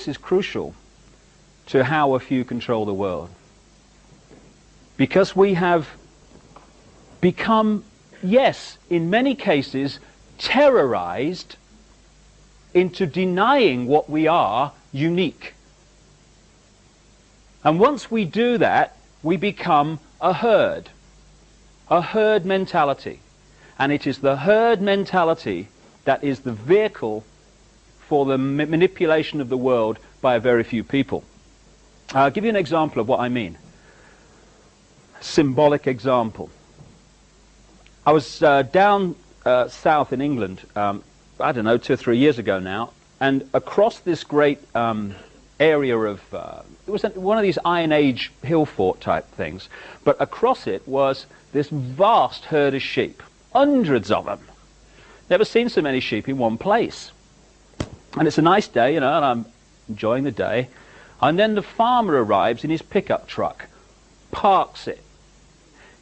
this is crucial to how a few control the world. Because we have become, yes, in many cases, terrorized into denying what we are unique. And once we do that, we become a herd mentality. And it is the herd mentality that is the vehicle for the manipulation of the world by a very few people. I'll give you an example of what I mean. Symbolic example. I was down south in England, I don't know, 2 or 3 years ago now, and across this great area of, it was one of these Iron Age hill fort type things, but across it was this vast herd of sheep, hundreds of them. Never seen so many sheep in one place. And it's a nice day, you know, and I'm enjoying the day. And then the farmer arrives in his pickup truck, parks it,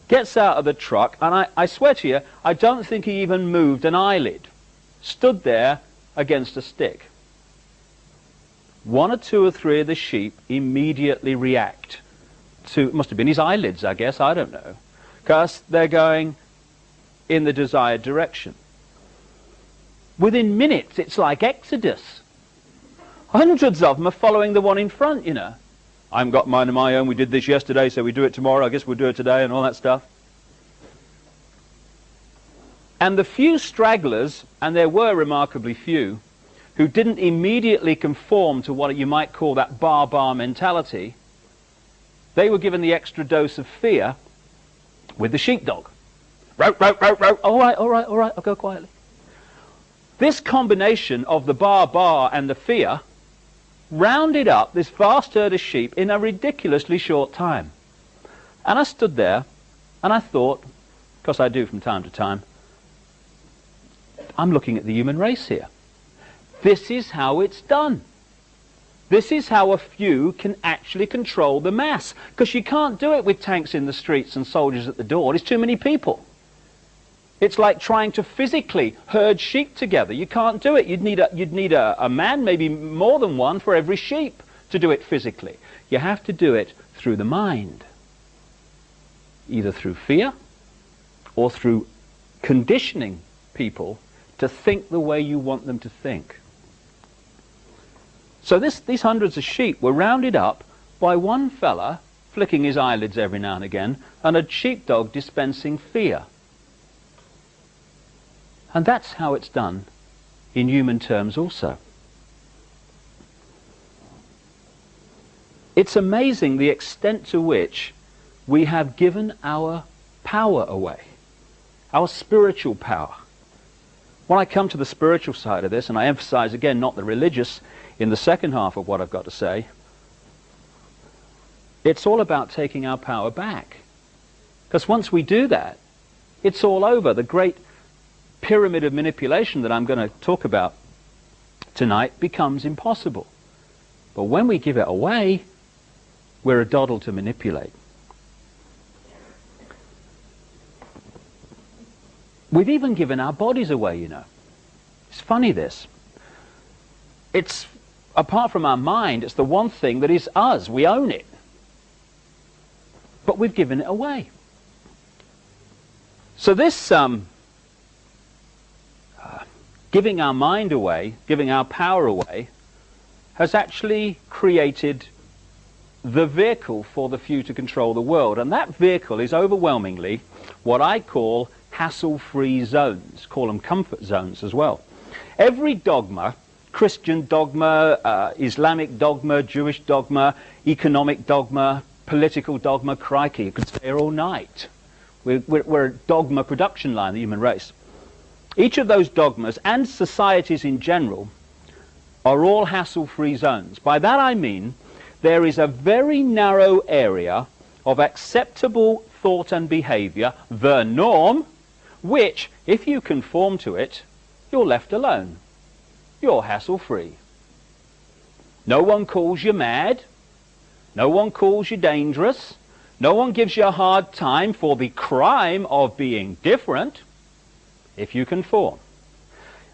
gets out of the truck, and I swear to you, I don't think he even moved an eyelid. Stood there against a stick. 1 or 2 or 3 of the sheep immediately react to, it must have been his eyelids, I guess, I don't know, because they're going in the desired direction. Within minutes, it's like Exodus. Hundreds of them are following the one in front, you know. I haven't got mine of my own, we did this yesterday, so we do it tomorrow, I guess we'll do it today, and all that stuff. And the few stragglers, and there were remarkably few, who didn't immediately conform to what you might call that bar mentality, they were given the extra dose of fear with the sheepdog. Row, row, row, row. All right, all right, all right, I'll go quietly. This combination of the bar and the fear rounded up this vast herd of sheep in a ridiculously short time. And I stood there and I thought, because I do from time to time, I'm looking at the human race here. This is how it's done. This is how a few can actually control the mass. Because you can't do it with tanks in the streets and soldiers at the door. There's too many people. It's like trying to physically herd sheep together. You can't do it. You'd need a man, maybe more than one, for every sheep to do it physically. You have to do it through the mind. Either through fear or through conditioning people to think the way you want them to think. So these hundreds of sheep were rounded up by one fella flicking his eyelids every now and again, and a sheepdog dispensing fear. And that's how it's done in human terms also. It's amazing the extent to which we have given our power away, our spiritual power. When I come to the spiritual side of this, and I emphasize again not the religious in the second half of what I've got to say, it's all about taking our power back. Because once we do that, it's all over. The great pyramid of manipulation that I'm going to talk about tonight becomes impossible. But when we give it away, we're a doddle to manipulate. We've even given our bodies away, you know. It's funny, this. It's, apart from our mind, it's the one thing that is us. We own it. But we've given it away. So this giving our mind away, giving our power away, has actually created the vehicle for the few to control the world. And that vehicle is overwhelmingly what I call hassle-free zones. Call them comfort zones as well. Every dogma, Christian dogma, Islamic dogma, Jewish dogma, economic dogma, political dogma, crikey, you could stay here all night. We're a dogma production line, the human race. Each of those dogmas, and societies in general, are all hassle-free zones. By that I mean there is a very narrow area of acceptable thought and behavior, the norm, which, if you conform to it, you're left alone. You're hassle-free. No one calls you mad. No one calls you dangerous. No one gives you a hard time for the crime of being different, if you conform.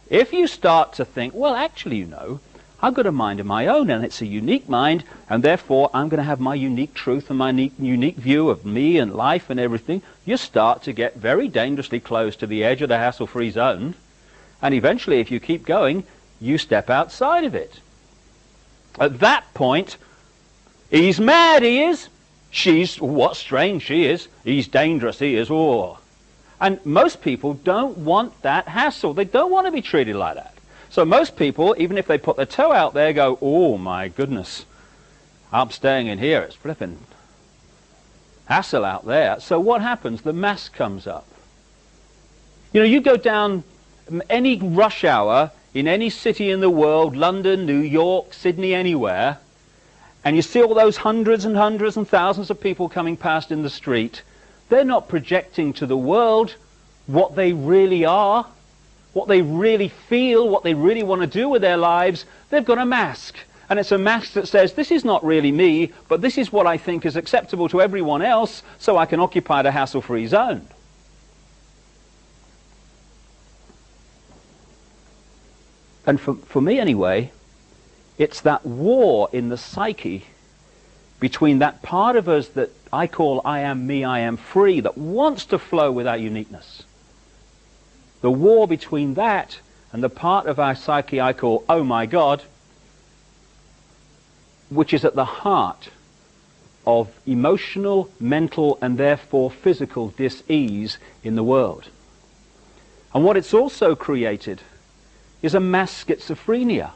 If you start to think, well, actually, you know, I've got a mind of my own, and it's a unique mind, and therefore I'm going to have my unique truth and my unique view of me and life and everything. You start to get very dangerously close to the edge of the hassle-free zone, and eventually, if you keep going, you step outside of it. At that point, he's mad, he is. She's, what strange she is. He's dangerous, he is. Oh. And most people don't want that hassle. They don't want to be treated like that. So most people, even if they put their toe out there, go, oh my goodness, I'm staying in here. It's flipping hassle out there. So what happens? The mass comes up. You know, you go down any rush hour in any city in the world, London, New York, Sydney, anywhere, and you see all those hundreds and hundreds and thousands of people coming past in the street. They're not projecting to the world what they really are, what they really feel, what they really want to do with their lives. They've got a mask. And it's a mask that says, this is not really me, but this is what I think is acceptable to everyone else, so I can occupy the hassle-free zone. And for me anyway, it's that war in the psyche between that part of us that I call I am me, I am free, that wants to flow with our uniqueness. The war between that and the part of our psyche I call oh my God, which is at the heart of emotional, mental, and therefore physical dis-ease in the world. And what it's also created is a mass schizophrenia.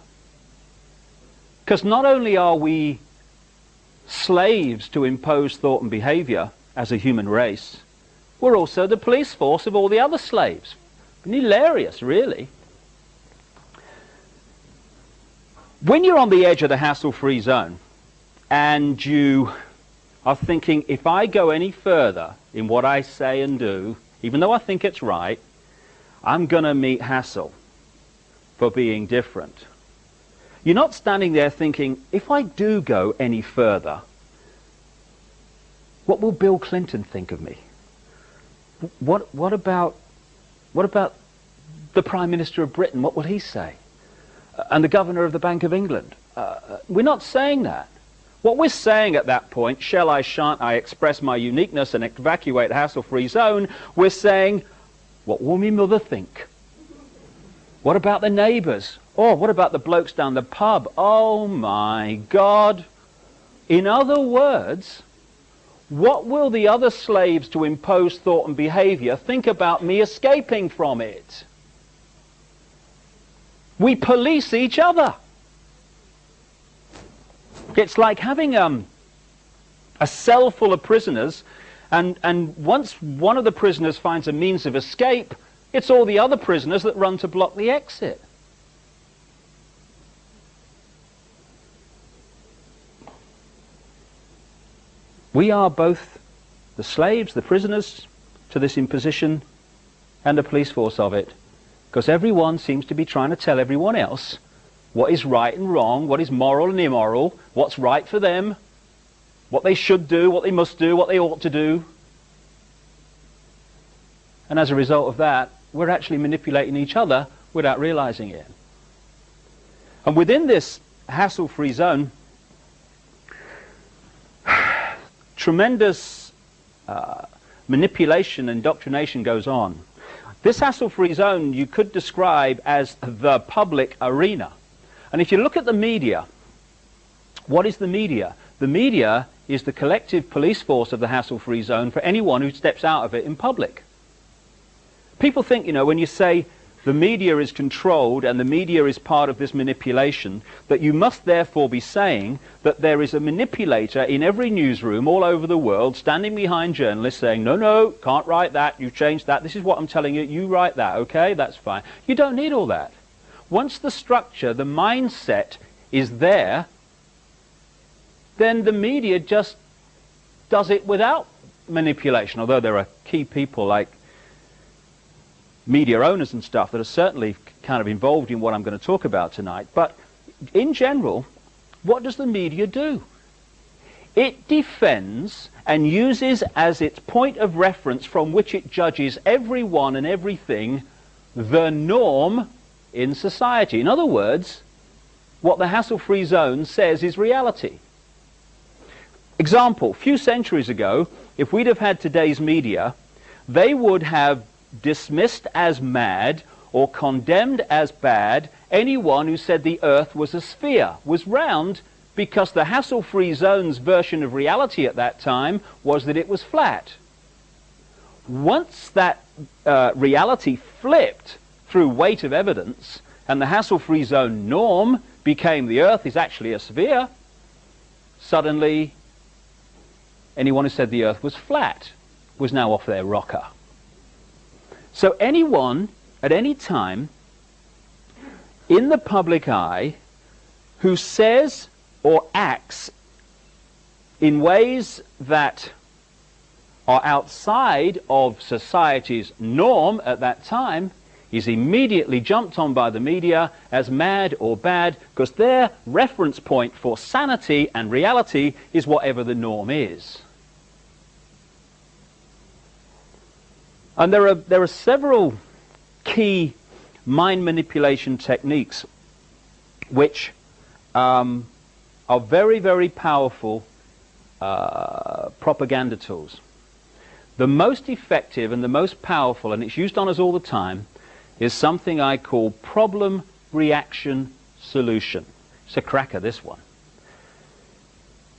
Because not only are we slaves to impose thought and behavior as a human race, we're also the police force of all the other slaves. Hilarious, really. When you're on the edge of the hassle-free zone and you are thinking, if I go any further in what I say and do, even though I think it's right, I'm going to meet hassle for being different. You're not standing there thinking, if I do go any further, what will Bill Clinton think of me? What about the Prime Minister of Britain? What will he say? And the Governor of the Bank of England? We're not saying that. What we're saying at that point, shall I, shan't I express my uniqueness and evacuate the hassle-free zone, we're saying, what will me mother think? What about the neighbours? Oh, what about the blokes down the pub? Oh my God. In other words, what will the other slaves to impose thought and behavior think about me escaping from it? We police each other. It's like having a cell full of prisoners, and once one of the prisoners finds a means of escape, it's all the other prisoners that run to block the exit. We are both the slaves, the prisoners to this imposition, and the police force of it. Because everyone seems to be trying to tell everyone else what is right and wrong, what is moral and immoral, what's right for them, what they should do, what they must do, what they ought to do. And as a result of that, we're actually manipulating each other without realizing it. And within this hassle-free zone, tremendous manipulation and indoctrination goes on. This hassle-free zone you could describe as the public arena. And if you look at the media, what is the media? The media is the collective police force of the hassle-free zone for anyone who steps out of it in public. People think, you know, when you say the media is controlled and the media is part of this manipulation, that you must therefore be saying that there is a manipulator in every newsroom all over the world standing behind journalists saying, no, no, can't write that, you changed that, this is what I'm telling you, you write that, okay, that's fine. You don't need all that. Once the structure, the mindset is there, then the media just does it without manipulation, although there are key people like media owners and stuff that are certainly kind of involved in what I'm going to talk about tonight. But in general, what does the media do? It defends and uses as its point of reference from which it judges everyone and everything the norm in society. In other words, what the hassle-free zone says is reality. Example, a few centuries ago, if we'd have had today's media, they would have dismissed as mad or condemned as bad anyone who said the Earth was a sphere, was round, because the hassle-free zone's version of reality at that time was that it was flat. Once that reality flipped through weight of evidence, and the hassle-free zone norm became the Earth is actually a sphere, suddenly anyone who said the Earth was flat was now off their rocker. So anyone at any time in the public eye who says or acts in ways that are outside of society's norm at that time is immediately jumped on by the media as mad or bad, because their reference point for sanity and reality is whatever the norm is. And there are several key mind manipulation techniques which are very, very powerful propaganda tools. The most effective and the most powerful, and it's used on us all the time, is something I call problem, reaction, solution. It's a cracker, this one.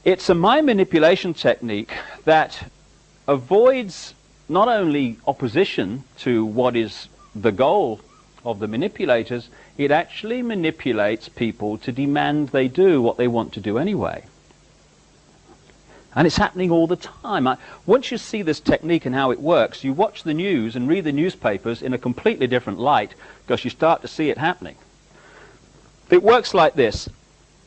It's a mind manipulation technique that avoids not only opposition to what is the goal of the manipulators, it actually manipulates people to demand they do what they want to do anyway. And it's happening all the time. Once you see this technique and how it works, you watch the news and read the newspapers in a completely different light, because you start to see it happening. It works like this.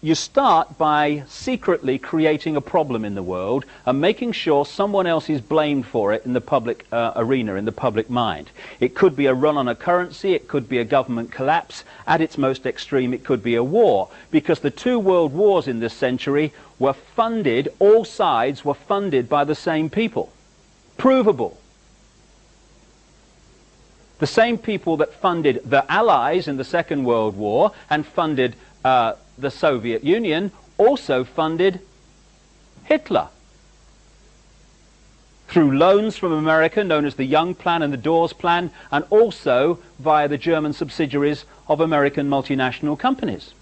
You start by secretly creating a problem in the world and making sure someone else is blamed for it in the public arena, in the public mind. It could be a run on a currency, it could be a government collapse. At its most extreme, it could be a war, because the two world wars in this century were funded, all sides were funded by the same people. Provable. The same people that funded the Allies in the Second World War and funded the Soviet Union also funded Hitler through loans from America known as the Young Plan and the Dawes Plan, and also via the German subsidiaries of American multinational companies.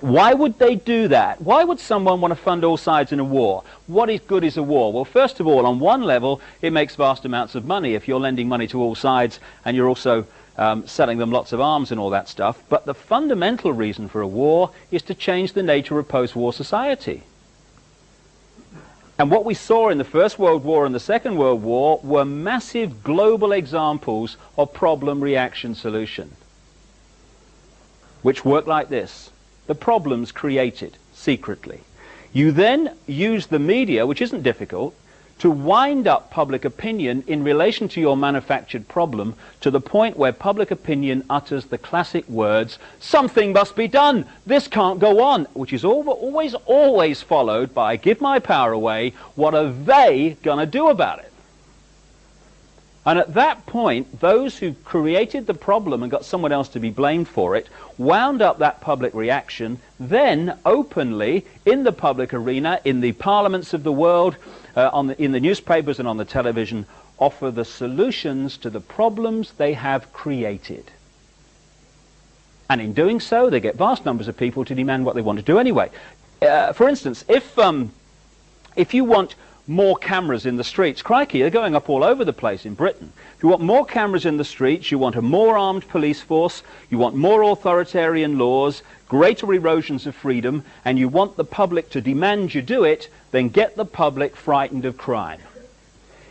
Why would they do that? Why would someone want to fund all sides in a war? What is good is a war? Well, first of all, on one level, it makes vast amounts of money if you're lending money to all sides and you're also selling them lots of arms and all that stuff. But the fundamental reason for a war is to change the nature of post-war society. And what we saw in the First World War and the Second World War were massive global examples of problem, reaction, solution, which work like this. The problem's created secretly. You then use the media, which isn't difficult, to wind up public opinion in relation to your manufactured problem to the point where public opinion utters the classic words, "Something must be done, this can't go on," which is always followed by, "Give my power away, what are they gonna do about it?" And at that point, those who created the problem and got someone else to be blamed for it wound up that public reaction, then openly in the public arena, in the parliaments of the world, in the newspapers and on the television, offer the solutions to the problems they have created. And in doing so, they get vast numbers of people to demand what they want to do anyway. For instance, if you want more cameras in the streets, crikey, they're going up all over the place in Britain. If you want more cameras in the streets, you want a more armed police force, you want more authoritarian laws, greater erosions of freedom, and you want the public to demand you do it, then get the public frightened of crime.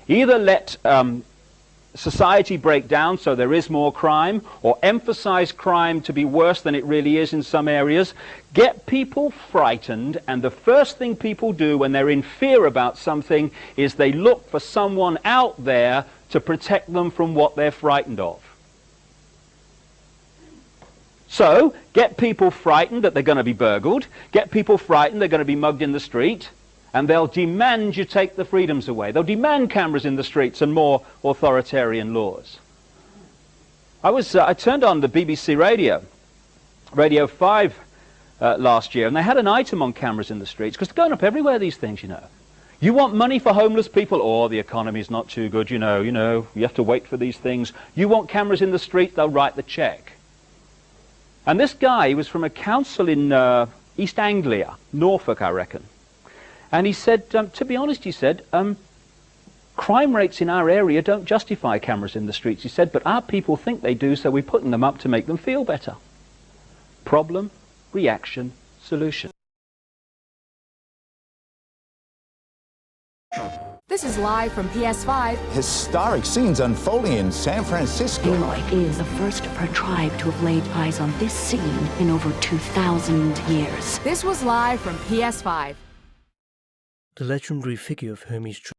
Either let society break down so there is more crime, or emphasize crime to be worse than it really is in some areas. Get people frightened, and the first thing people do when they're in fear about something is they look for someone out there to protect them from what they're frightened of. So, get people frightened that they're going to be burgled, get people frightened they're going to be mugged in the street, and they'll demand you take the freedoms away. They'll demand cameras in the streets and more authoritarian laws. I turned on the BBC radio, Radio 5, last year, and they had an item on cameras in the streets, because they're going up everywhere, these things, you know. You want money for homeless people? Oh, the economy's not too good, you know, you have to wait for these things. You want cameras in the street? They'll write the cheque. And this guy was from a council in East Anglia, Norfolk, I reckon. And he said, to be honest, he said, crime rates in our area don't justify cameras in the streets. He said, but our people think they do, so we're putting them up to make them feel better. Problem, reaction, solution. This is live from PS5. Historic scenes unfolding in San Francisco. Aloy is the first of her tribe to have laid eyes on this scene in over 2,000 years. This was live from PS5. The legendary figure of Hermes